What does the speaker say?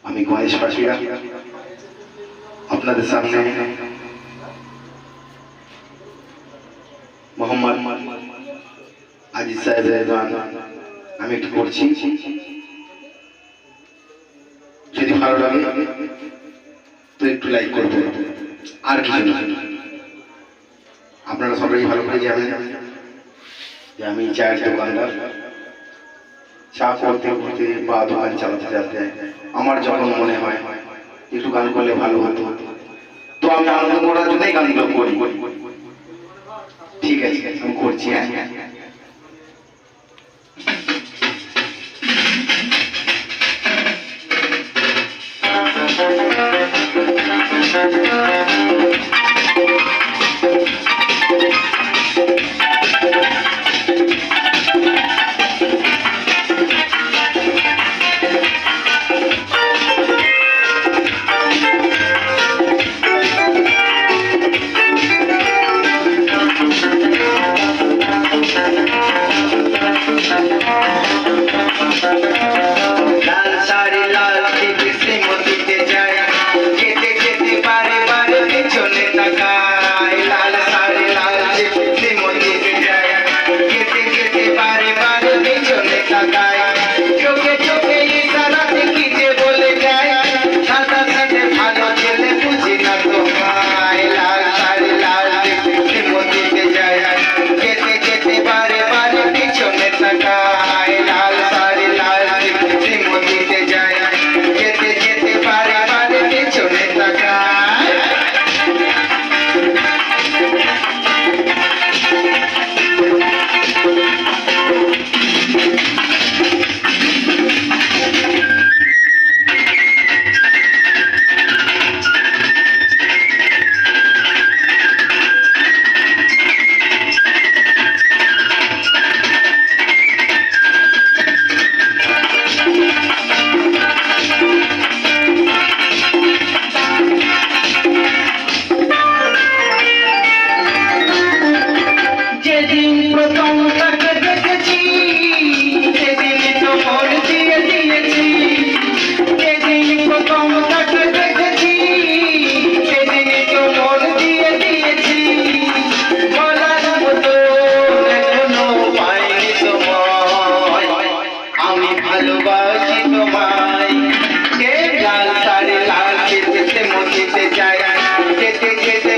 আমি গণেশ পাশিরা আপনাদের সামনে মোহাম্মদ আজিজ সাহেবের গান আমি একটু করছি। যদি ভালো লাগে তো একটু লাইক করবেন, আর কিছু না। আপনারা সবাই ভালো করে জানেন যে আমি চায়ের দোকানদার। চা করতে করতে বা দোকান চালাতে চালাতে আমার যখন মনে হয় একটু গান করলে ভালো হতো, তো আমি আনন্দ করার জন্যই গানগুলো করি। ঠিক আছে, আমি করছি। যেতে যেতে